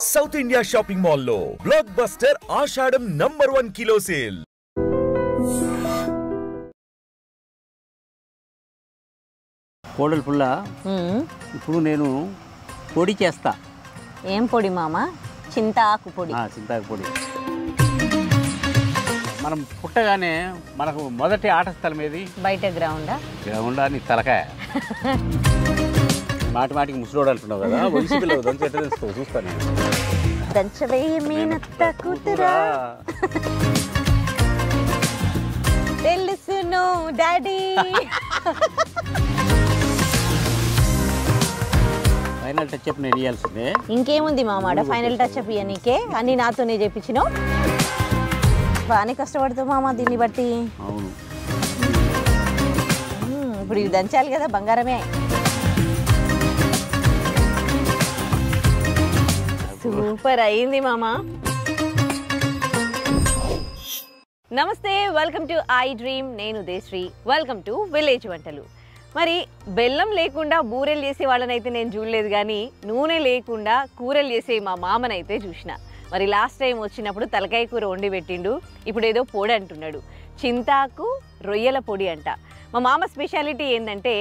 South India shopping mall లో block buster ఆషాఢం #1 kilo sale. కోడలు పుల్ల ఇప్పుడు నేను పొడి చేస్తా. ఏం పొడి మామ? చింతాకు పొడి. చింతాకు పొడి. మనం పుట్టగానే మనకు మొదటి ఆట స్థలం ఏది? బయట గ్రౌండా? గ్రౌండా నీ తలకాయ. మాటికి ముసలోడు అంటున్నావు కదా, వయసు పిల్లలు దంచేస్తావు చూస్తాను. దంచవేయి మీనత్త కూతురా తెలుసును డాడీ. ఫైనల్ టచ్ అప్ నేను ఇవ్వాల్సిందే. ఇంకేముంది మామాడ ఫైనల్ టచ్ అప్ ఇయ్యనీకే అన్ని నాతోనే చెప్పించినావు. బాగానే కష్టపడుతావు మామ దీన్ని బట్టి. అవును. ఇప్పుడు ఇవి దంచాలి కదా, బంగారమే. సూపర్ అయింది మామ. నమస్తే, వెల్కమ్ టు ఐ డ్రీమ్. నేను దేశ్రీ. వెల్కమ్ టు విలేజ్ వంటలు. మరి బెల్లం లేకుండా బూరెలు చేసే వాళ్ళనైతే నేను చూడలేదు, కానీ నూనె లేకుండా కూరలు చేసే మా మామనైతే చూసిన. మరి లాస్ట్ టైం వచ్చినప్పుడు తలకాయ కూర వండి పెట్టిండు, ఇప్పుడు ఏదో పొడి అంటున్నాడు. చింతాకు రొయ్యల పొడి అంట. మా మామ స్పెషాలిటీ ఏంటంటే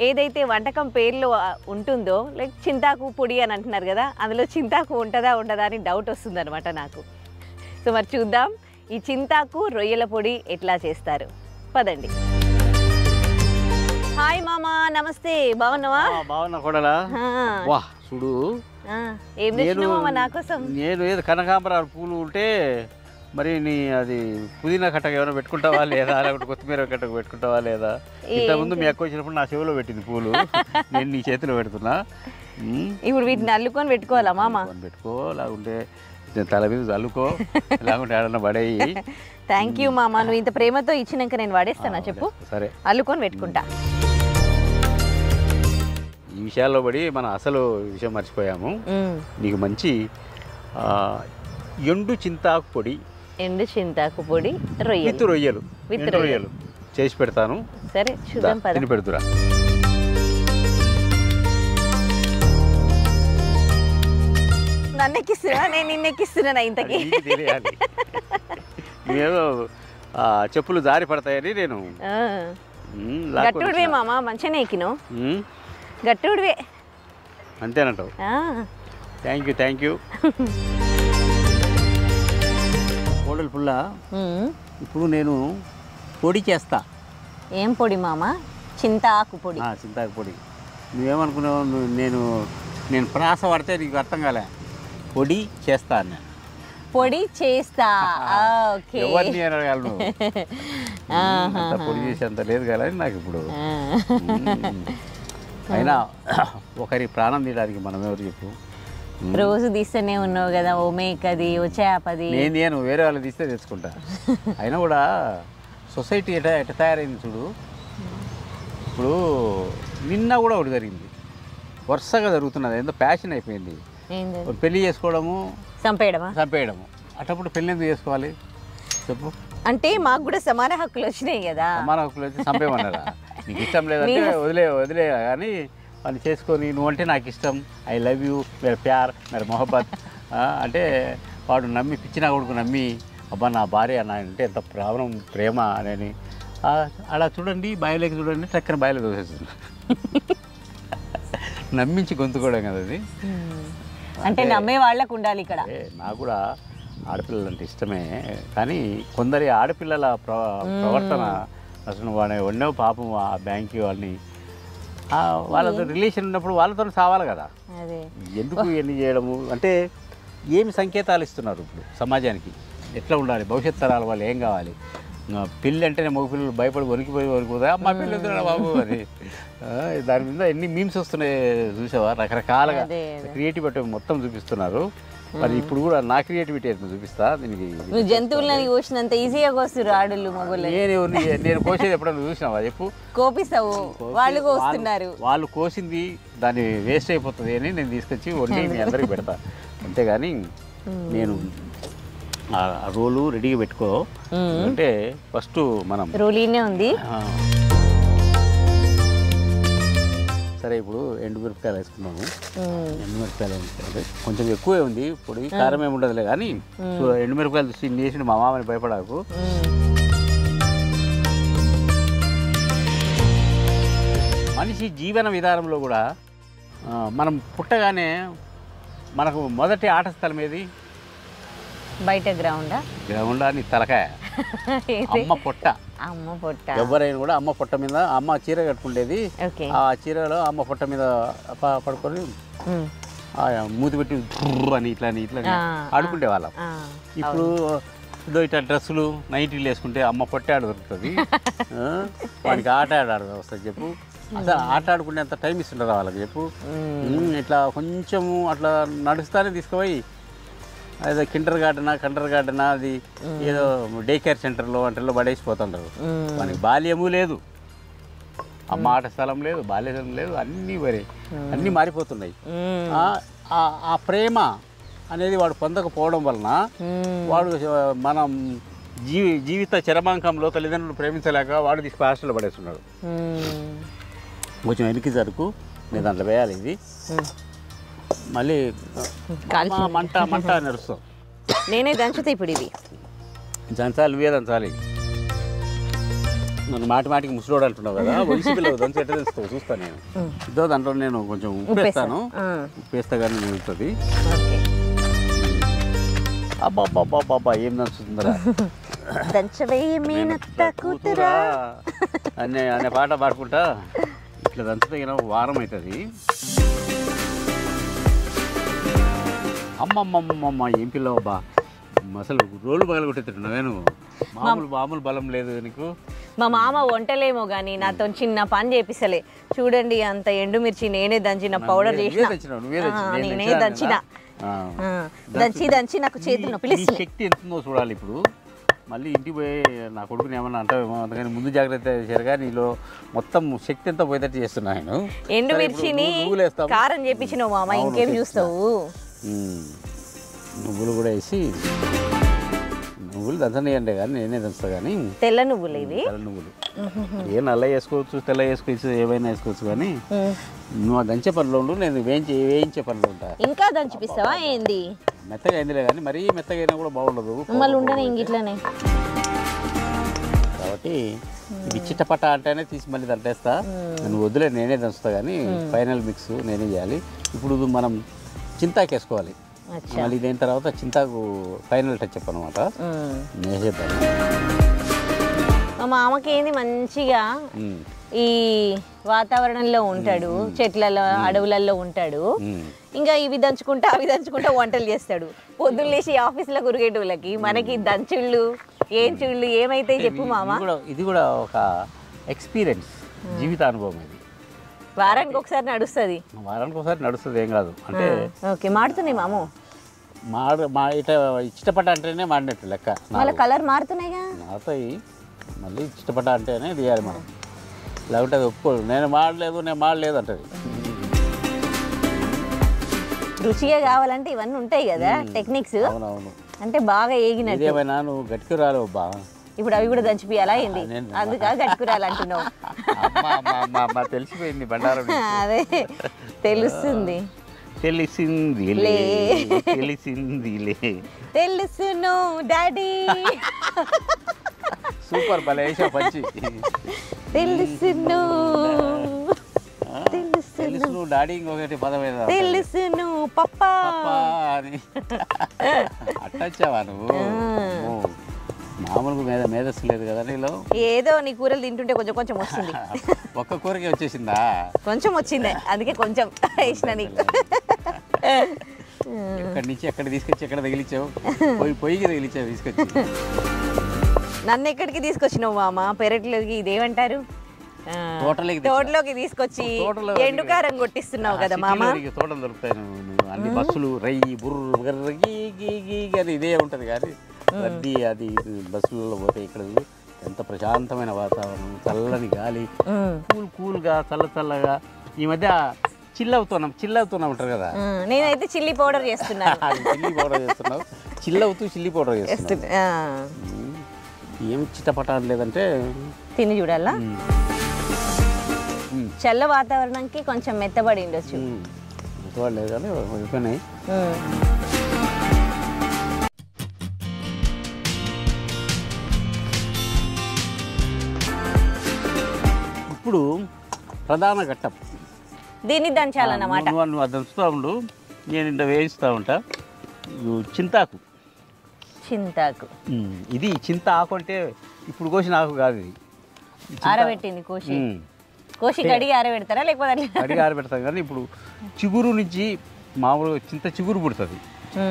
ఏదైతే వంటకం పేర్లో ఉంటుందో, లైక్ చింతాకు పొడి అని అంటున్నారు కదా, అందులో చింతాకు ఉంటుందా అని డౌట్ వస్తుంది అనమాట నాకు. సో మరి చూద్దాం ఈ చింతాకు రొయ్యల పొడి ఎట్లా చేస్తారు. పదండి. హాయ్ మామ, నమస్తే. బాగున్నావా? బాగున్నా కోడలా. వా చూడు, ఏం తెచ్చినావు మామ నా కోసం? నేను ఏదో కనకాంబరాలు పూలు ఉంటే మరి నీ అది పుదీనా కట్టగా ఏమైనా పెట్టుకుంటావా లేదా, లేకపోతే కొత్తిమీర కట్టకు పెట్టుకుంటావా లేదా? ఇంతకుముందు మీ అక్క వచ్చినప్పుడు నా చెవిలో పెట్టింది పూలు, నేను నీ చేతిలో పెడుతున్నా. ఇప్పుడు వీటిని అల్లుకొని పెట్టుకోవాలా మామ? పెట్టుకో, లేకుంటే తల మీద చల్లుకో, లేకుంటే ఏడన్నా పడేయి. థ్యాంక్ యూ మామ, నువ్వు ఇంత ప్రేమతో ఇచ్చినాక నేను వాడేస్తానా చెప్పు? సరే, అల్లుకొని పెట్టుకుంటా. ఈ విషయాల్లో పడి మనం అసలు విషయం మర్చిపోయాము. నీకు మంచి ఎండు చింతాకు పొడి, ఎండు చింతాకు పొడి, రొయ్యలు చేసి పెడతాను. సరే చూద్దాం, తిని పెడుతురా. నన్ను ఎక్కిస్తున్నా, నేను నిన్ను ఎక్కిస్తున్నా. ఇంతకీ తెలియాలి, నేను చెప్పులు జారి పడతాయని నేను. గట్టుడివే మామ, మంచిగానే ఎక్కినావు. గట్టుడివే అంతేనంటావు? Thank you. కోడలు పుల్ల ఇప్పుడు నేను పొడి చేస్తా. ఏం పొడి మామ? చింతాకు పొడి. చింతాకు పొడి. నువ్వేమనుకున్నావు? నేను ప్రాస పడితే నీకు అర్థం కాలే. పొడి చేస్తా అన్న. పొడి చేస్తా. ఎవరిని అనగలను? పొడి చేసేంత లేదు కదా నాకు ఇప్పుడు. అయినా ఒకరి ప్రాణం తీయడానికి మనం ఎవరు చెప్పు? రోజు తీస్తూనే ఉన్నావు కదా, ఓ మేకది, ఓ చేపది. నేను వేరే వాళ్ళు తీస్తే తెచ్చుకుంటా. అయినా కూడా సొసైటీ ఎట తయారైంది చూడు. ఇప్పుడు నిన్న కూడా ఒకటి జరిగింది, వరుసగా జరుగుతున్నది. ఏందో ప్యాషన్ అయిపోయింది. పెళ్లి చేసుకోవడము, చంపేయడము. అటప్పుడు పెళ్ళి ఎందుకు చేసుకోవాలి చెప్పు? అంటే మాకు కూడా సమాన హక్కులు వచ్చినాయి కదా. సమాన హక్కులు వచ్చి చంపేమన్నారా? నీకు ఇష్టం లేదంటే వదిలే కానీ వాళ్ళు చేసుకొని, నువ్వంటే నాకు ఇష్టం, ఐ లవ్ యూ, మీరు ప్యార్, మీరు మొహబ్బత్ అంటే వాడు నమ్మి, పిచ్చినా కొడుకు నమ్మి, అబ్బా నా భార్య నా అంటే ఎంత ప్రేమ అని అలా చూడండి, బాయిలోకి చూడండి, చక్కని బాయిలో దోసేస్తుంది. నమ్మించి గొంతుకోవడం కదా అది. అంటే నమ్మే వాళ్ళకు ఉండాలి ఇక్కడ. నాకు కూడా ఆడపిల్లలు అంటే ఇష్టమే, కానీ కొందరి ఆడపిల్లల ప్రవర్తన అసలు వాడిని వండవు పాపం. ఆ బ్యాంక్ వాళ్ళని, వాళ్ళతో రిలేషన్ ఉన్నప్పుడు వాళ్ళతో సావాలి కదా. ఎందుకు ఎన్ని చేయడము అంటే ఏమి సంకేతాలు ఇస్తున్నారు ఇప్పుడు సమాజానికి? ఎట్లా ఉండాలి? భవిష్యత్ తరాల వాళ్ళు ఏం కావాలి? పెళ్ళి అంటేనే మగపిల్లలు భయపడి వణికిపోతా, మా పెళ్ళి వద్దురా బాబు అని. దాని మీద ఎన్ని మీమ్స్ వస్తున్నాయి చూసావా? రకరకాలుగా క్రియేటివిటీ మొత్తం చూపిస్తున్నారు. మరి ఇప్పుడు కూడా నా క్రియేటివిటీ అయితే చూపిస్తా. దీనికి జంతువులని కోసినంత ఈజీగా కోస్తారు ఆడళ్ళు మగళ్ళు. నేను కోసేది ఎప్పుడైనా చూసినావా చెప్పు? కోపిస్తావు, వాళ్ళు కోస్తున్నారు. వాళ్ళు కోసింది దాన్ని వేస్ట్ అయిపోతుంది అని నేను తీసుకొచ్చి వండి మీ అందరికి పెడతా. అంతేగాని నేను ఆ రోలు రెడీగా పెట్టుకో. అంటే ఫస్ట్ మనం రోలీనే ఉంది. సరే ఇప్పుడు ఎండుమిరపకాయలు వేసుకున్నాము. ఎండుమిరపకాయలు వేసుకుంటే కొంచెం ఎక్కువే ఉంది, పొడి కారం ఏమి ఉండదులే కానీ ఎండుమిరపకాయలు వేసి మా మామని భయపడాకు. మనిషి జీవన విధానంలో కూడా మనం పుట్టగానే మనకు మొదటి ఆట స్థలం ఏది? బయట గ్రౌండా? గ్రౌండా నీ తలకాయ, అమ్మ పొట్ట. అమ్మ పొట్ట. ఎవరైనా కూడా అమ్మ పొట్ట మీద, అమ్మ చీర కట్టుకుండేది, ఆ చీరలో అమ్మ పొట్ట మీద పడుకొని మూతి పెట్టి అని ఇట్లా ఆడుకుంటే వాళ్ళం. ఇప్పుడు ఇట్లా డ్రెస్సులు నైటీలు వేసుకుంటే అమ్మ పొట్టే ఆడ దొరుకుతుంది. వాడికి ఆట ఆడాడు వస్తుంది చెప్పు. అసలు ఆట ఆడుకునేంత టైం ఇస్తుంటారు వాళ్ళకి చెప్పు. ఇట్లా కొంచెము అట్లా నడుస్తానే తీసుకుపోయి అదే కండర్ గార్డెనా అది ఏదో డే కేర్ సెంటర్లో వంటల్లో పడేసిపోతుంటారు. మనకి బాల్యము లేదు, అమ్మ ఆట స్థలం లేదు, బాల్యం లేదు, అన్నీ అన్నీ మారిపోతున్నాయి. ఆ ప్రేమ అనేది వాడు పొందకపోవడం వలన వాడు మనం జీవిత చరమాంకంలో తల్లిదండ్రులు ప్రేమించలేక వాడు తీసుకు హాస్టల్లో పడేస్తున్నాడు. కొంచెం వెనక్కి జరుకు, నేను దాంట్లో వేయాలి ఇది, మళ్ళీ మంట నడుస్తాం. నేనే దంచుతా ఇప్పుడు ఇది దంచాలి, నువ్వే దంచాలి. నన్ను మాటికి ముసలోడు అంటున్నావు కదా, వయసు పిల్లలు దంచి ఎట్లా తెలుస్తావు చూస్తాను నేను. ఇదో దాంట్లో నేను కొంచెం ఉప్పు వేస్తాను, ఉప్పు వేస్తా కానీ మిగులుతుంది. అబ్బాబ్బాబ్బా ఏం దంచుతుందిరా అనే పాట పాడుకుంటా ఇట్లా దంచితే వారం అవుతుంది. అమ్మమ్మమ్మ ఏం పిల్లవబ్బా, అసలు రోడ్లు పగల కొట్టేస్తున్నావే నువ్వు. మామూలు బలం లేదు నీకు. మా మామ వంటలేమో కానీ నాతో చిన్న పని చేపిస్తలే. చూడండి అంత ఎండుమిర్చి నేనే దంచిన, పౌడర్ చేసిన, నేనే దంచి నాకు చేతులు నొప్పిలేస్తుంది. శక్తి ఎంతుందో చూడాలి. ఇప్పుడు మళ్ళీ ఇంటికి పోయి నా కొడుకుని ఏమన్నా అంటావేమో, అందుకని ముందు జాగ్రత్త చేశారు. కానీ నీలో మొత్తం శక్తి ఎంతో పోయేటట్టు చేస్తున్నాను. ఎండుమిర్చిని కారం చేపించినావు మామ, ఇంకేం చూస్తావు. నువ్వులు కూడా వేసి, నువ్వులు దంచనియండి కానీ నేనే దంచుతా. కానీ తెల్ల నువ్వులు ఇవి, తెల్ల నువ్వులు ఏ నల్ల వేసుకోవచ్చు, తెల్ల వేసుకోవచ్చు, ఏమైనా వేసుకోవచ్చు. కానీ నువ్వు దంచే పనిలో ఉండు, నేను వేయించే పనిలో ఉంటా. ఇంకా దంచిపిస్తావా ఏంది? మెత్తగా అయిందిలే కానీ మరీ మెత్తగా అయినా కూడా బాగుండదు. ఇట్లనే కాబట్టి ఇది చిట్టపట్ట అంటేనే తీసి మళ్ళీ దంటేస్తా. నేను వద్దులే, నేనే దంచుతా. కానీ ఫైనల్ మిక్స్ నేనే చేయాలి. ఇప్పుడు మనం చింతాకు వేసుకోవాలి. మళ్ళీ దీని తర్వాత చింతాకు ఫైనల్ టచ్ అప్ అనమాట. వేసేద్దాను. మా మామకి ఏంది మంచిగా ఈ వాతావరణంలో ఉంటాడు, చెట్లలో అడవులలో ఉంటాడు. ఇంకా ఇవి దంచుకుంటా అవి దంచుకుంటా వంటలు చేస్తాడు. పొద్దున్న లేచి ఆఫీసులో కురిగేటోళ్ళకి మనకి దంచుళ్ళు ఏం చూళ్ళు ఏమైతే చెప్పు మామ. ఇది కూడా ఒక ఎక్స్పీరియన్స్, జీవిత అనుభవం. ఇది వారానికి ఒకసారి నడుస్తుంది. వారానికి ఒకసారి నడుస్తుంది, ఏం కాదు. అంటే ఓకే మాడుతున్నాయి మాము. ఇష్టపడ్డ అంటేనే మాడినట్టు లెక్క. మళ్ళీ కలర్ మారుతున్నాయిగా. మారుతాయి. మళ్ళీ ఇష్టపడ్డ అంటేనే తీయాలి మనం, లేకుంటే అది ఒప్పుకోదు. నేను మాడలేదు అంటది. రుచిగా కావాలంటే ఇవన్నీ ఉంటాయి కదా టెక్నిక్స్. అవునవును. అంటే బాగా ఏగినట్టు. ఏమైనా నువ్వు గట్టికి రాలేవు బా. ఇప్పుడు అవి కూడా దంచిపియాలా ఏంది? అందుక గట్టుకురాలంటున్నావు. తెలిసిపోయింది బండారం. అదే తెలుస్తుంది. తెలుసును డాడీ. సూపర్ భలే వేసా పంచి. తెలుసును తెలుసును డాడీ ఇంకొకటి పదమైన తెలుసును పప్పా అని అట్టచ్చావా నువ్వు? మామూలుగా మేధస్సు లేదు కదా నీలో. ఏదో నీ కూరలు తింటుంటే కొంచెం కొంచెం వస్తుంది. ఒక్క కూరకే వచ్చేసిందా? కొంచెం వచ్చింది, అందుకే కొంచెం వేసిన నీకు. ఎక్కడి నుంచి ఎక్కడ తీసుకొచ్చి ఎక్కడ తగిలిచ్చావు? పొయ్యికి తగిలిచ్చావు తీసుకొచ్చి. నన్ను ఎక్కడికి తీసుకొచ్చినావు మామ? పెరట్లోకి ఇదేమంటారు, తోటలోకి తీసుకొచ్చి ఎండుకారం కొట్టిస్తున్నావు కదా మామ. తోటలు దొరుకుతాయి. అన్ని బస్సులు రయ్యి బుర్రు అది ఇదే ఉంటుంది. కానీ రద్దీ అది బస్సులలో పోతే ఇక్కడ ఎంత ప్రశాంతమైన వాతావరణం, చల్లని గాలి, కూల్గా చల్లగా. ఈ మధ్య చిల్ అవుతున్నాం అంటారు కదా. నేనైతే చిల్లీ పౌడర్ చేస్తున్నాను. చిల్లీ పౌడర్ చేస్తున్నావు, చిల్లీ పౌడర్ చేస్తున్నావు. ఏం చిట్టపట లేదంటే తిని చూడాలా. చల్ల వాతావరణంకి కొంచెం మెత్తబడి ఉండొచ్చు. మెత్తబడలేదు కానీ అయిపోయినాయి. ఇప్పుడు ప్రధాన ఘట్టం దీన్ని దంచాలన్నమాట. నువ్వు అది దంచుతూ ఉండు, నేను ఇంత వేయిస్తూ ఉంటా. చింతాకు. చింతాకు ఇది చింత ఆకు అంటే ఇప్పుడు కోసిన ఆకు కాదు, ఇది ఆరబెట్టింది. కోసి కడిగి ఆరబెడతారా లేకపోతే కడిగి ఆరబెడతాం. కానీ ఇప్పుడు చిగురు నుంచి మామూలుగా చింత చిగురు పుడుతుంది.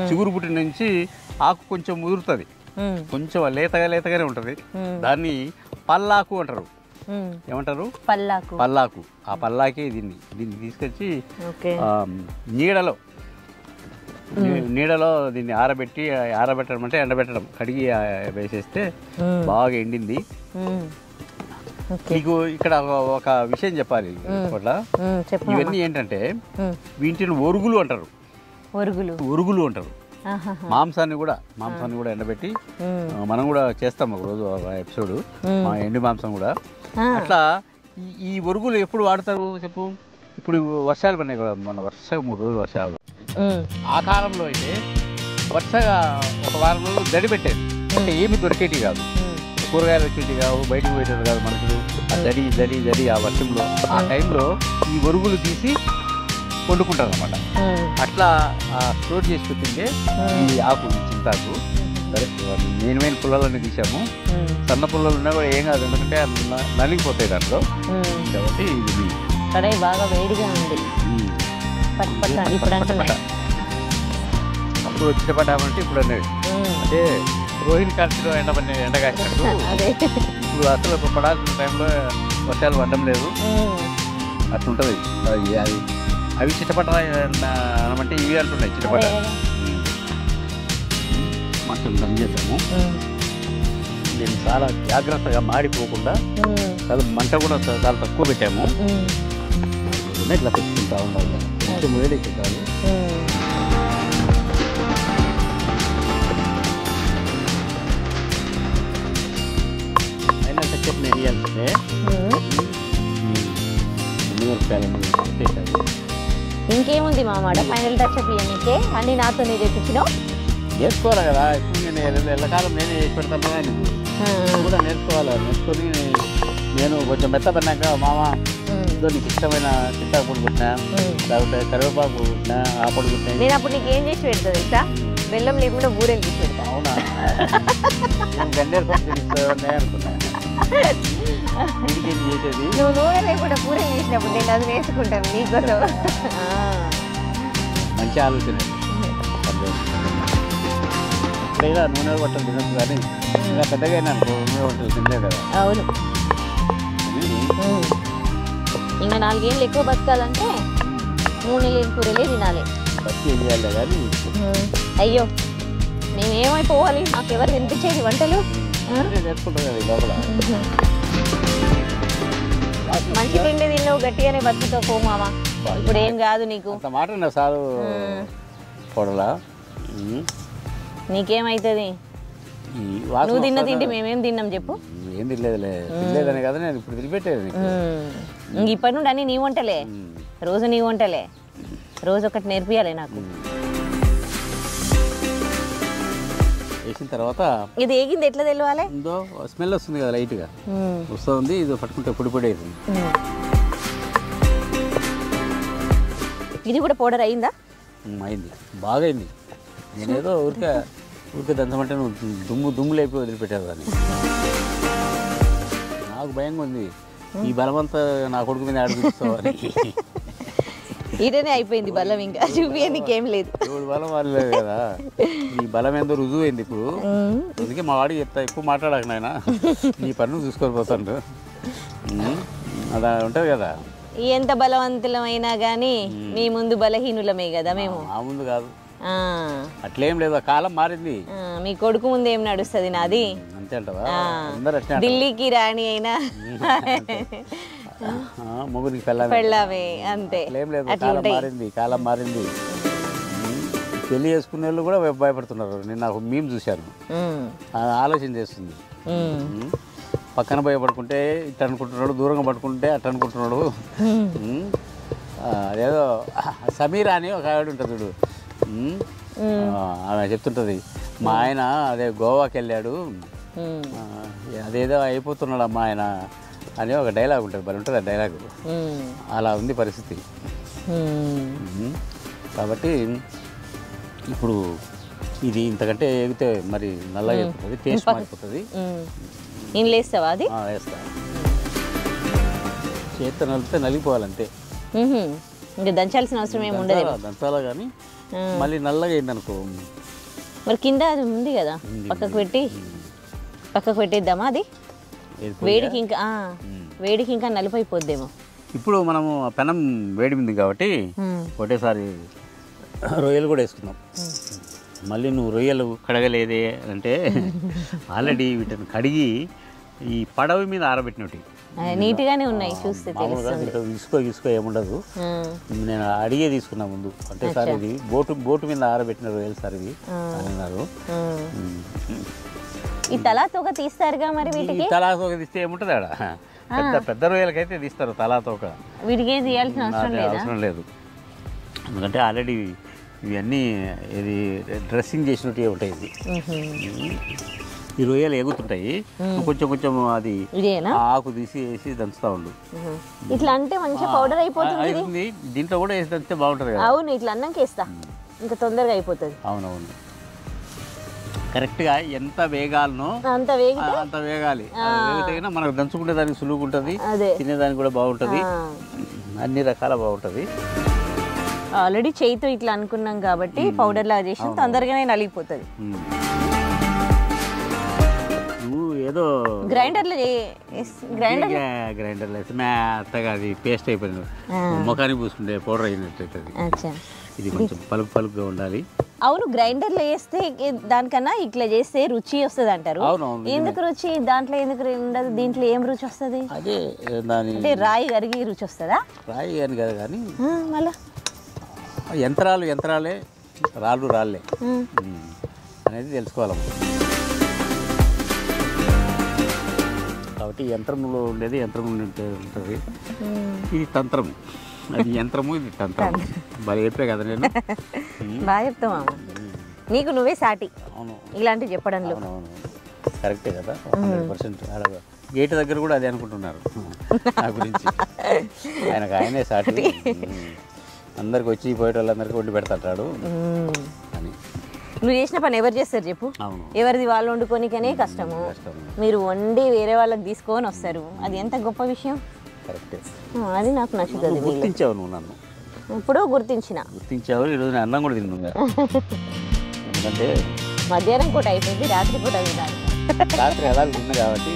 చిగురు పుట్టిన నుంచి ఆకు కొంచెం ముదురుతుంది, కొంచెం లేతగానే ఉంటుంది. దాన్ని పల్లాకు అంటారు. ఏమంటారు? పల్లాకు. పల్లాకు. ఆ పల్లాకే దీన్ని తీసుకొచ్చి నీడలో దీన్ని ఆరబెట్టడం అంటే ఎండబెట్టడం, కడిగి వేసేస్తే బాగా ఎండింది. మీకు ఇక్కడ ఒక విషయం చెప్పాలి. ఇవన్నీ ఏంటంటే వీటిని ఒరుగులు అంటారు. ఒరుగులు అంటారు. మాంసాన్ని కూడా ఎండబెట్టి మనం కూడా చేస్తాం ఒక రోజు ఎపిసోడ్, మా ఎండి మాంసం కూడా. అట్లా ఈ ఒరుగులు ఎప్పుడు వాడతారు చెప్పు? ఇప్పుడు వర్షాలు పడినాయి కదా, మన 3 రోజులు వర్షాలు. ఆ కాలంలో అయితే వరుసగా ఒక వారం రోజులు దడి పెట్టేది. అంటే ఏమి దొరికేటి కాదు, కూరగాయలు వచ్చేటి కావు, బయటకు పోయేది కాదు మనుషులు. ఆ దడి ఆ వర్షంలో ఆ టైంలో ఈ ఒరుగులు తీసి వండుకుంటారు అన్నమాట. అట్లా స్టోర్ చేసి పెట్టిందే ఈ ఆకు, చింతాకు. సరే, మెయిన్ పుల్లలన్నీ తీసాము. సన్న పుల్లలు ఉన్నా కూడా ఏం కాదు, ఎందుకంటే నలిగిపోతాయి దాంట్లో. కాబట్టి ఇది కడాయి బాగా వేడిగా ఉంది. అప్పుడు చిటపడ్డామంటే ఇప్పుడు అనేది అంటే రోహిణి కార్తీలో ఎండగాసినట్టు. ఇప్పుడు అసలు పడాల్సిన టైంలో వర్షాలు పడడం లేదు, అట్లుంటుంది. అది అవి చిటపట అనమంటే ఇవి అంటున్నాయి చిటపట. మొత్తం దమ్ చేద్దాము. దీన్ని చాలా జాగ్రత్తగా మాడిపోకుండా మంట కూడా చాలా తక్కువ పెట్టాము. ఇట్లా పెట్టుకుంటా ఉండాలి, కొంచెం వేడెక్కించాలి. అయినా చెప్పిన వేయాల్సిందే. ఇంకేముంది మామాట ఫైనల్ టచ్ అప్ ఇవన్నీకే అన్ని నాతోనే తెప్పించినావు. నేర్చుకోవాలి కదా. ఇప్పుడు నేను ఎల్లకాలం నేనే చేసి పెడతాను కానీ కూడా నేర్చుకొని నేను కొంచెం మెత్తపడినాక మామ నీకు ఇష్టమైన చింతాకు పొడి కుట్టినా, లేకపోతే కరివేపాకు కుట్టినా, ఆ పొడి కుట్టినా. నేను అప్పుడు నీకు ఏం చేసి పెడతా తెలుసా? బెల్లం లేకుండా బూరెలు తీసి పెడతా. అవునా? గన్నేరు పప్పు అనుకున్నా చేసేది. నువ్వు నూనె లేకుండా బూరెలు చేసినప్పుడు నేను అది వేసుకుంటాను నీకోసం. మంచి ఆలోచన. ఇప్పుడైనా నూనె బట్టలు తినచ్చు కానీ ఇంకా పెద్దగా అయినా నూనె బట్టలు తినలే కదా. అవును. ఇంకా 4 ఏళ్ళు ఎక్కువ బతకాలంటే నూనె లేని కూరలే తినాలి. బతికి చేయాలి కానీ. అయ్యో మేమేమైపోవాలి, మాకెవరు తినిపించేది వంటలు? నేర్చుకుంటాం కదా లోపల. మంచి తిండి తిన్నావు, గట్టిగానే బతుకుతావు పో మామ. ఇప్పుడు ఏం కాదు నీకు. అంత మాట ఉన్నావు సారు పొడలా. నీకేమైతుంది? నువ్వు తిన్న తిండి మేమేం తిన్నాం చెప్పు? ఏం తినలేదని కదా నేను ఇప్పుడు తిరిగిపెట్టేది. ఇంక ఇప్పటి నుండి అన్నీ నీ వంటలే, రోజు నీ వంటలే. రోజు ఒకటి నేర్పియాలి నాకు. వేసిన తర్వాత ఇది ఏగింది ఎట్లా తెలియాలి? ఇందో స్మెల్ వస్తుంది కదా, లైట్గా వస్తుంది. ఇది పట్టుకుంటే పొడి పొడి అవుతుంది. ఇది కూడా పౌడర్ అయిందా? అయింది, బాగా అయింది. నేనేదో ఊరికే దంచమంటే నువ్వు దుమ్ము లేపి వదిలిపెట్టావు కానీ నాకు భయంగా ఉంది. ఈ బలమంతా నా కొడుకు మీద అడుగుతావు అని. ఇటనే అయిపోయింది బలం, ఇంకా చూపించనీకేం లేదు. ఇప్పుడు బలం వాళ్ళలేదు కదా, ఈ బలం ఏందో రుజువు అయింది ఇప్పుడు. అందుకే మా వాడికి చెప్తా, ఎక్కువ మాట్లాడక నాయన, నీ పన్ను చూసుకొని పోతాడు. అలా ఉంటుంది కదా. ఎంత బలవంతులమైనా కానీ మీ ముందు బలహీనులమే కదా మేము. ఆ ముందు కాదు, అట్లేం లేదు. కాలం మారింది. మీ కొడుకు ముందు ఏం నడుస్తుంది నాది? అంతే అంటావా? అందరూ అట్లా. ఢిల్లీకి రాణి అయినా మొగుడికి పెళ్ళామే అంతే. కాలం మారింది. పెళ్లి చేసుకునే వాళ్ళు కూడా భయపడుతున్నారు. నేను నాకు మేము చూశాను, ఆలోచన చేస్తుంది. పక్కన పోయి పడుకుంటే ఇట్ట అనుకుంటున్నాడు, దూరంగా పడుకుంటే అట్ట అనుకుంటున్నాడు. అదేదో సమీరా అని ఒక ఆవిడ ఉంటుంది చూడు, ఆమె చెప్తుంటుంది మా ఆయన అదే గోవాకి వెళ్ళాడు, అదేదో అయిపోతున్నాడు అమ్మా ఆయన అని ఒక డైలాగ్ ఉంటుంది, మరి ఉంటుంది ఆ డైలాగు. అలా ఉంది పరిస్థితి. కాబట్టి ఇప్పుడు ఇది ఇంతకంటే ఎగితే మరి నల్లగా అయిపోతుంది, టేస్ట్ మారిపోతుంది. నేను లేస్తావా? అది వేస్తా, చేత్తో నలిపితే నలిగిపోవాలంతే, ఇంకా దంచాల్సిన అవసరం ఏమి ఉండదు. దంచాలా కానీ మళ్ళీ నల్లగా అయిందనుకో మరి కింద అది ఉంది కదా, పక్కకు పెట్టేద్దామా? అది వేడికి ఇంకా వేడికి ఇంకా నలిపైపోద్దేమో. ఇప్పుడు మనము పెనం వేడి ఉంది కాబట్టి ఒకటేసారి రొయ్యలు కూడా వేసుకుందాం. మళ్ళీ నువ్వు రొయ్యలు కడగలేదే అంటే ఆల్రెడీ వీటిని కడిగి ఈ పడవ మీద ఆరబెట్టినట్టు నీట్గానే ఉన్నాయి చూస్తే. ఇసుకో ఏముండదు. నేను అడిగే తీసుకున్నా ముందు, అంటే సార్ ఇది బోటు మీద ఆరబెట్టిన రొయ్యలు సార్ ఇది అన్నారు. ఈ తలాతోక తీస్తారుగా మరి వీటికి? తలాతోక తీస్తే ఏముంటుంది ఆడ, పెద్ద రొయ్యలకైతే తీస్తారు తలాతోక, వీటికి ఏం తీయాల్సిన అవసరం లేదు. ఎందుకంటే ఆల్రెడీ ఇవన్నీ ఇది డ్రెస్సింగ్ చేసినట్టు ఉంటాయి. ఇది ఈ రొయ్యలు ఎగుతుంటాయి, కొంచెం కొంచెం అది ఆకు తీసి వేసి దంచుతా ఉండు. ఇట్లా అంటే మంచిగా పౌడర్ అయిపోతుంది. దీంట్లో కూడా వేసి దంచితే బాగుంటుంది కదా. అవును, ఇట్లా అన్నంకి వేస్తా, ఇంకా తొందరగా అయిపోతుంది. అవునవును, కరెక్ట్గా ఎంత వేగాలనో అంత వేగాలి. వేగితే మనకు దంచుకుంటే దానికి సులువుగా ఉంటుంది, తినేదానికి కూడా బాగుంటుంది, అన్ని రకాల బాగుంటుంది. ఆల్రెడీ చేయితో ఇట్లా అనుకున్నాం కాబట్టి పౌడర్ లాగా చేసి తొందరగానే నలిగిపోతుంది. నువ్వు ఏదో గ్రైండర్లో వేస్తే మెత్తగా అది పేస్ట్ అయిపోయింది, ముఖానికి పూసుకుంటే పౌడర్ అయినట్టు అవుతుంది. ఇది కొంచెం పలుపుగా ఉండాలి. అవును, గ్రైండర్లో వేస్తే దానికన్నా ఇట్లా చేస్తే రుచి వస్తుంది అంటారు. ఎందుకు రుచి దాంట్లో ఎందుకు ఉండదు? దీంట్లో ఏం రుచి వస్తుంది? అదే అంటే రాయి కరిగి రుచి వస్తుందా? రాయి అని కదా, కానీ మళ్ళా యంత్రాలే రాళ్ళే అనేది తెలుసుకోవాలి. కాబట్టి యంత్రంలో ఉండేది యంత్రం ఉంటుంది, ఇది తంత్రం. అది యంత్రము, ఇది తంత్రం. బాగా చెప్పే కదా నేను. బాగా చెప్తావా? నీకు నువ్వే సాటి. అవును, ఇలాంటివి చెప్పడంలో. కరెక్టే కదా, 100%. గేట్ దగ్గర కూడా అదే అనుకుంటున్నారు నా గురించి. ఆయనే సాటి, అందరికి వచ్చి పోయే వాళ్ళందరికీ వండి పెడతాడు అని. నువ్వు చేసిన పని ఎవరు చేస్తారు చెప్పు? ఎవరిది వాళ్ళు వండుకోనికనే కష్టము. మీరు వండి వేరే వాళ్ళకి తీసుకొని వస్తారు, అది ఎంత గొప్ప విషయం. కరెక్టే, అది నాకు నచ్చుతుంది. గుర్తించావు నువ్వు నన్ను, ఇప్పుడు గుర్తించావు. ఈరోజు అన్నం కూడా తిన్నాను, ఎందుకంటే మధ్యాహ్నం పూట అయిపోయింది, రాత్రి పూట తినాలి. రాత్రి ఎలా తిన్నా కాబట్టి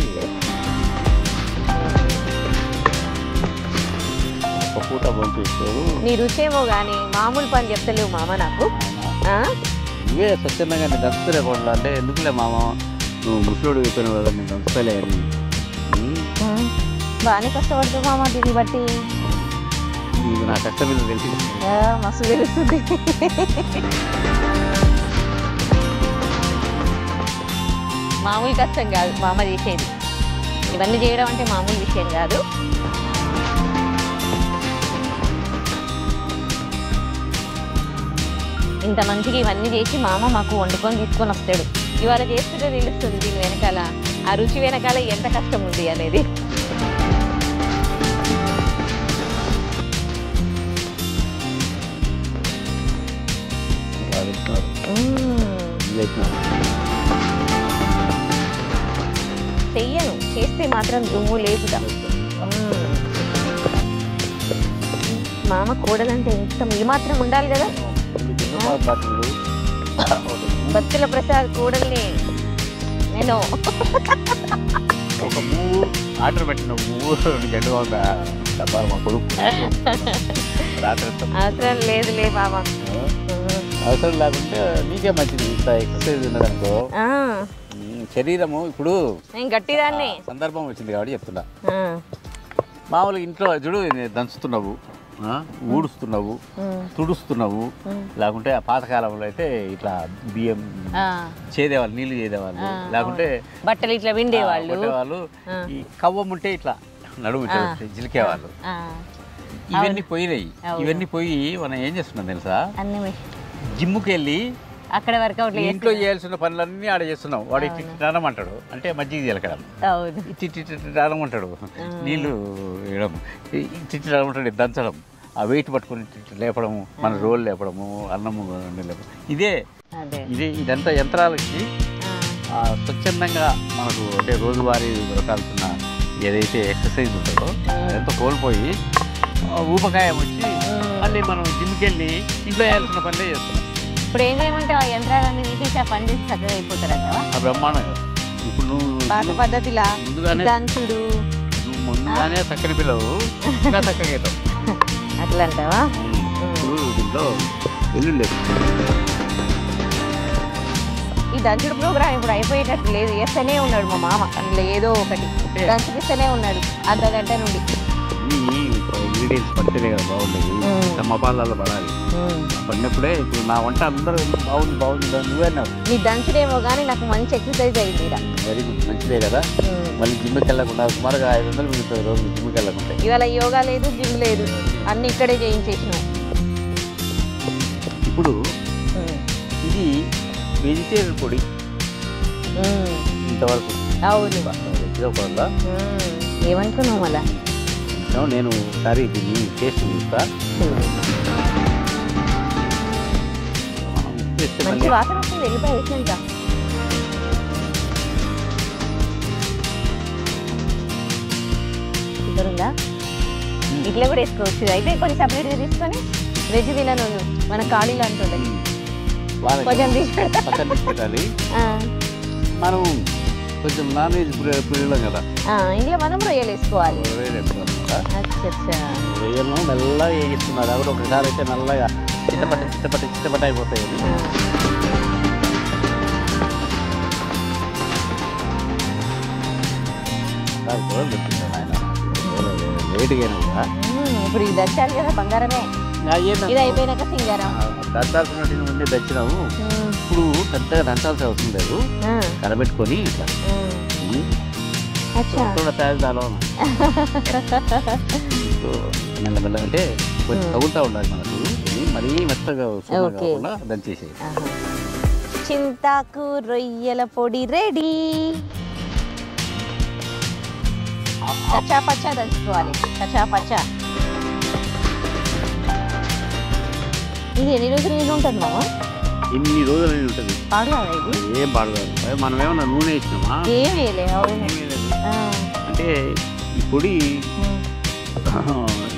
ఒక పూట పంపిస్తారు. నీ రుచేమో కానీ మామూలు పని చెప్తలేవు మామ నాకు. నువ్వే స్వచ్ఛందంగా నేను దంచుకోలేకుండా అంటే ఎందుకులే మామ, నువ్వు ముసలోడు అయిపోయిన కదా నేను దంచుకోలే అని. బాగానే కష్టపడుతుంది మామ దీన్ని బట్టి. నీకు నా కష్టం మీద తెలిసింది, మస్తు తెలుస్తుంది. మామూలు కష్టం కాదు మామ చేసేది, ఇవన్నీ చేయడం అంటే మామూలు విషయం కాదు. ఇంత మంచిగా ఇవన్నీ చేసి మామ మాకు వండుకొని తీసుకొని వస్తాడు. ఇవాళ చేస్తుంటే తెలుస్తుంది దీని వెనకాల, ఆ రుచి వెనకాల ఎంత కష్టం ఉంది అనేది. చెయ్యను, చేస్తే మాత్రం దుమ్ము లేపుదా. మామ కోడలంటే ఇష్టం, ఈ మాత్రం ఉండాలి కదా. భక్తుల ప్రసాద్ కోడల్ని నేను ఒక మూడు ఆర్డర్ పెట్టిన 3 గంటలు డబ్బా మా కొడుకు. అవసరం లేదులే బాబా, అవసరం లేకుంటే నీకే మంచిది. ఇంత ఎక్సర్సైజ్ ఉన్నదనుకో శరీరము. ఇప్పుడు నేను గట్టిదాన్ని, సందర్భం వచ్చింది కాబట్టి చెప్తున్నా. మామూలుగా ఇంట్లో చూడు దంచుతున్నావు, ఊడుస్తున్నావు, తుడుస్తున్నావు. లేకుంటే ఆ పాతకాలంలో అయితే ఇట్లా బియ్యం చేదేవాళ్ళు, నీళ్ళు చేదేవాళ్ళు. లేకుంటే బట్టలు ఇట్లా విండేవాళ్ళు. ఈ కవ్వం ఉంటే ఇట్లా నడుము జిలికేవాళ్ళు. ఇవన్నీ పోయినాయి. ఇవన్నీ పోయి మనం ఏం చేస్తున్నాం తెలుసా, జిమ్కి వెళ్ళి అక్కడ వర్కౌట్ ఇంట్లో చేయాల్సిన పనులన్నీ ఆడ చేస్తున్నాం. వాడు ఇట్టి రానమంటాడు, అంటే మజ్జిగ జీలకడం, ఇట్టి రానమంటాడు, నీళ్ళు వేయడం, ఇట్టి రానమంటాడు, దంచడం, ఆ వెయిట్ పట్టుకుని లేపడం, మన రోల్ లేపడము, అన్నము లేపడం. ఇదంతా యంత్రాలకి స్వచ్ఛందంగా మనకు అంటే రోజువారీ దొరకాల్సిన ఏదైతే ఎక్సర్సైజ్ ఉంటుందో అదంతా కోల్పోయి ఊపకాయం వచ్చి మళ్ళీ మనం జిమ్కి వెళ్ళి ఇంట్లో చేయాల్సిన పనులే చేస్తున్నాం. ఇప్పుడు ఏం చేయమంటే ఆ యంత్రాలన్నీ తీసేసి ఆ పని చేసి చక్కగా అయిపోతారంటావా? ఆ బ్రహ్మాండంగా. ఇప్పుడు నువ్వు పద్ధతిలా దంచుడు, నువ్వు ముందుగానే చక్కని పిల్లవు, ఇంకా చక్కగా అవుతావు. అట్లా అంటావా? ఇప్పుడు దీంట్లో వెల్లుల్లి ఈ దంచుడు ప్రోగ్రామ్ ఇప్పుడు అయిపోయేటట్టు లేదు, చేస్తూనే ఉన్నాడు మా మామ. అందులో ఏదో ఒకటి దంచుపిస్తూనే ఉన్నాడు అర్ధగంట నుండి. ఇంగ్రీడియంట్స్ పడితేనే కదా బాగుండేది, మసాలాలు పడాలి. పడినప్పుడే ఇప్పుడు నా వంట అందరూ బాగుంది బాగుంది నువ్వే అన్నావు. నీ దంచుడేమో కానీ నాకు మంచి ఎక్సర్సైజ్ అయింది. వెరీ గుడ్, మంచిదే కదా. మళ్ళీ జిమ్కి వెళ్ళకుండా సుమారుగా 500 మిగులుతుంది రోజు జిమ్కి వెళ్ళకుంటే. ఇవాళ యోగా లేదు, జిమ్ లేదు, అన్ని ఇక్కడే చేయించేసినాం. ఇప్పుడు ఇది వెజిటేరియన్ పొడి ఇంతవరకు. అవును, ఏమనుకున్నావు మళ్ళా? నేను ఒకసారి దీన్ని టేస్ట్ చూస్తా. మంచి వాసన వస్తుంది, వెళ్ళిపోయి వేసినాక. సూపరుందా? ఇట్లా కూడా వేసుకోవచ్చు. అయితే కొంచెం సపరేట్గా తీసుకొని వెజ్ తినను మన ఖాళీలు అంటుండే కొంచెం తీసి పెట్టాలి. మనం కొంచెం నాన్ వెజ్ పిల్లలం కదా, ఇంట్లో మనం రొయ్యలు వేసుకోవాలి. రొయ్యలను మెల్లగా వేగిస్తున్నారు. అవి ఒకసారి అయితే నల్లగా చిట్టపట్ట అయిపోతాయి. లేట్గా కూడా ఇప్పుడు ఇది దచ్చాలి కదా, బంగారమే. ఇది అయిపోయినాక సింగారం దంచాల్సిన ముందే దచ్చినాము. ఇప్పుడు పెద్దగా దంచాల్సిన అవసరం లేదు, కలబెట్టుకొని ఇట్లా తయారు మెల్లమెల్ల అంటే కొంచెం తగులుతూ ఉండాలి మనకు. మరీ మెత్తగా కాకుండా దంచేసి. చింతాకు రొయ్యల పొడి రెడీ. కచ్చా పచ్చా దంచుకోవాలి, కచ్చా పచ్చా. ఇది ఎన్ని రోజులు నీళ్ళు ఉంటుంది మామ? ఎన్ని రోజులు నీళ్ళు ఉంటుంది, పాడు కాదా ఇది? ఏం పాడు కాదు. మనం ఏమన్నా నూనె వేసినామా? ఏం వేయలేదు. అంటే ఈ పొడి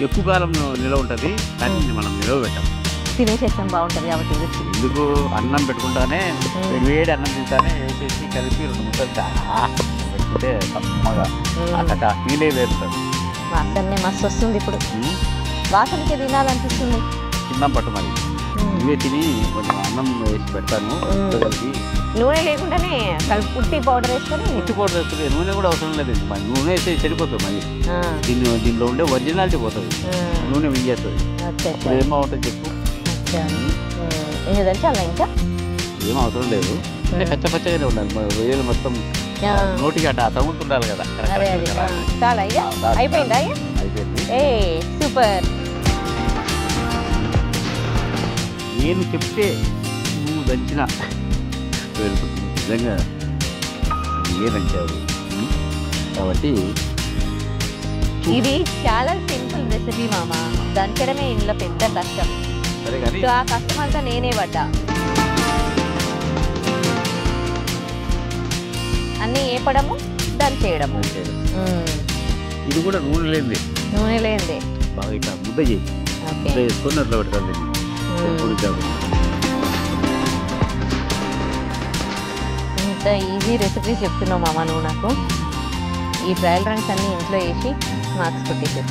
ఎక్కువ కాలం నిలవ ఉంటుంది, కానీ మనం నిలవ పెట్టాం, తినేసేస్తాం. బాగుంటుంది కాబట్టి ఎందుకు అన్నం పెట్టుకుంటానే వేడి అన్నం తింటానే వేసేసి కలిపి 2 ముద్దలు పెట్టుకుంటే తమ్మగా అక్కడ ఫీలే వేరుతుంది. వాసనే మస్తు వస్తుంది. ఇప్పుడు వాసనకే తినాలనిపిస్తుంది. తిన్నాం పట్టు మరి ఇవే తిని కొంచెం అన్నం వేసి పెడతాను కలిపి. నూనె లేకుండానే పుట్టి పౌడర్ వేసుకొని నూనె కూడా అవసరం లేదండి. మరి నూనె వేస్తే చెడిపోతుంది. మరి దీనిలో ఉండే ఒరిజినాలిటీ పోతుంది, నూనె వింజేస్తుంది. ఏమవుతుంది చెప్పు? చాలా ఇంకా ఏం అవసరం లేదు, పచ్చగానే ఉండాలి. రొయ్యలు మొత్తం నోటికి అట్లా తగులుతుండాలి కదా. చాలా అయిపోయిందా? అయిపోయింది. సూపర్. నేను చెప్తే నువ్వు దంచిన వెళ్తుంది నిజంగా, ఏ దంచావు కాబట్టి. ఇది చాలా సింపుల్ రెసిపీ మామ, దంచడమే ఇంట్లో పెద్ద కష్టం. సరే కానీ ఆ కష్టం అంతా నేనే పడ్డా. అన్నీ ఏపడము, దంచేయడము. ఇది కూడా నూనె లేనిదే బాగా ఇట్లా ముద్ద చేయి, ముద్ద చేసుకొని అట్లా పెట్టాలి. ఇంత ఈజీ రెసిపీ చెప్తున్నావు మామ నువ్వు నాకు. ఈ ఫ్రైడ్ రైస్ అన్నీ ఇంట్లో వేసి మార్క్స్ కొట్టేసి.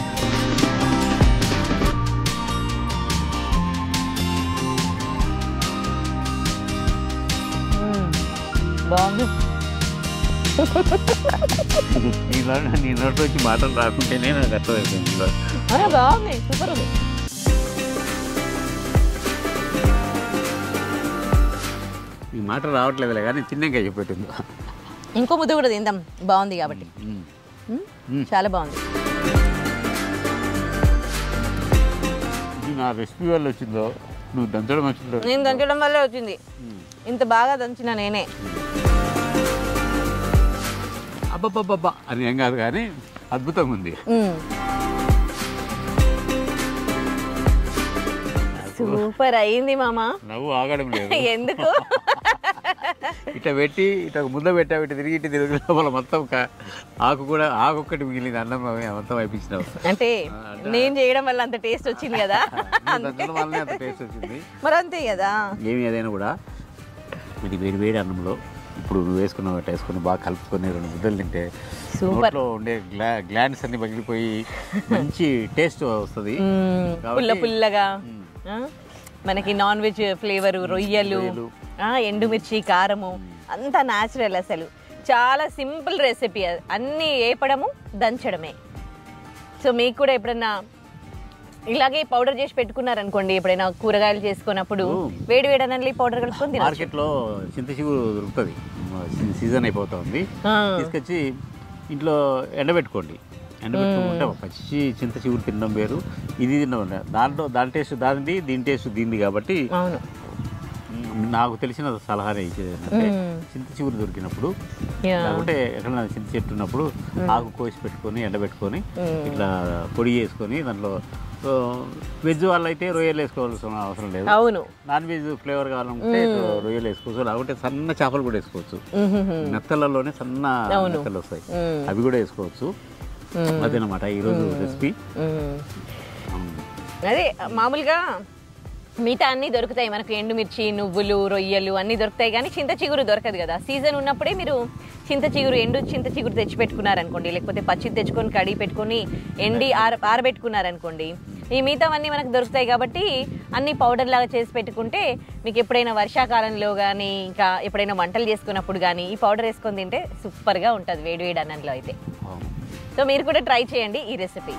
బాగుంది. నీ నోట్లో వచ్చి మాటలు రాకుంటేనే నాకు అర్థమైపోయింది. బాగుంది, సూపర్ ఉంది. ఈ మాట రావట్లేదులే కానీ చిన్నగా చెప్పేట్టుంది. ఇంకో ముద్ద కూడా తిందాం, బాగుంది కాబట్టి. చాలా బాగుంది. ఇది నా రెసిపీ వల్ల వచ్చిందో నువ్వు దంచడం వచ్చిందో? నేను దంచడం వల్లే వచ్చింది. ఇంత బాగా దంచిన నేనే. అబ్బబ్బబ్బబ్బా అని ఏం కాదు కానీ అద్భుతంగా ఉంది. సూపర్ అయింది మామ. నవ్వు ఆగడం లేదు. ఎందుకు? ఇట్లా పెట్టి ఇట్లా ముద్ద పెట్టా పెట్టి తిరిగి ఇటు తిరిగి లోపల మొత్తం ఆకు కూడా ఆకొక్కటి మిగిలింది, అన్నం మొత్తం అయిపించినావు. అంటే నేను చేయడం వల్ల అంత టేస్ట్ వచ్చింది కదా. వల్లనే అంత టేస్ట్ వచ్చింది. మరి అంతే కదా. ఏమి ఏదైనా కూడా ఇది వేడి వేడి అన్నంలో ఇప్పుడు నువ్వు వేసుకున్న వేసుకుని బాగా కలుపుకొని 2 ముద్దలు తింటే నోట్లో ఉండే గ్లాండ్స్ అన్ని పగిలిపోయి మంచి టేస్ట్ వస్తుంది. పుల్ల పుల్లగా మనకి నాన్ వెజ్ ఫ్లేవర్, రొయ్యలు, ఎండుమిర్చి, కారము అంతా న్యాచురల్. అసలు చాలా సింపుల్ రెసిపీ. అన్నీ వేపడము, దంచడమే. సో మీకు కూడా ఎప్పుడన్నా ఇలాగే పౌడర్ చేసి పెట్టుకున్నారనుకోండి, ఎప్పుడైనా కూరగాయలు చేసుకున్నప్పుడు వేడి వేడి అన్నంలో పౌడర్ కలుపుకొని మార్కెట్లో చింతచిగురు దొరుకుతుంది, సీజన్ అయిపోతుంది. తీసుకొచ్చి ఇంట్లో ఎండబెట్టుకోండి. ఎండబెట్టుకుంటే పచ్చి చింతచిగురు తినడం వేరు, ఇది తినడం దాంట్లో దాని టేస్ట్ దానిది, దీని టేస్ట్ దీనిది. కాబట్టి నాకు తెలిసిన సలహానే ఇచ్చేది ఏంటంటే చింత చిగురు దొరికినప్పుడు లేకుంటే ఎక్కడైనా చింత చెట్టు ఉన్నప్పుడు ఆకు కోసి పెట్టుకొని ఎండబెట్టుకొని ఇట్లా పొడి చేసుకొని దాంట్లో వెజ్ వాళ్ళు అయితే రొయ్యలు వేసుకోవాల్సిన అవసరం లేదు. అవును, నాన్ వెజ్ ఫ్లేవర్ కావాలంటే రొయ్యలు వేసుకోవచ్చు, లేకుంటే సన్న చేపలు కూడా వేసుకోవచ్చు. మెత్తలలోనే సన్న మెత్తలు వస్తాయి, అవి కూడా వేసుకోవచ్చు. అదేనమాట ఈరోజు రెసిపీ. అదే మామూలుగా మిగతా అన్నీ దొరుకుతాయి మనకు, ఎండుమిర్చి, నువ్వులు, రొయ్యలు అన్నీ దొరుకుతాయి, కానీ చింత చిగురు దొరకదు కదా. సీజన్ ఉన్నప్పుడే మీరు చింత చిగురు, చింత చిగురు తెచ్చి పెట్టుకున్నారనుకోండి, లేకపోతే పచ్చి తెచ్చుకొని కడిగి పెట్టుకొని ఎండి ఆరబెట్టుకున్నారనుకోండి, ఈ మిగతావన్నీ మనకు దొరుకుతాయి. కాబట్టి అన్ని పౌడర్ లాగా చేసి పెట్టుకుంటే మీకు ఎప్పుడైనా వర్షాకాలంలో కానీ ఇంకా ఎప్పుడైనా వంటలు చేసుకున్నప్పుడు కానీ ఈ పౌడర్ వేసుకొని తింటే సూపర్గా ఉంటుంది వేడి వేడి అన్నంలో అయితే. సో మీరు కూడా ట్రై చేయండి ఈ రెసిపీ.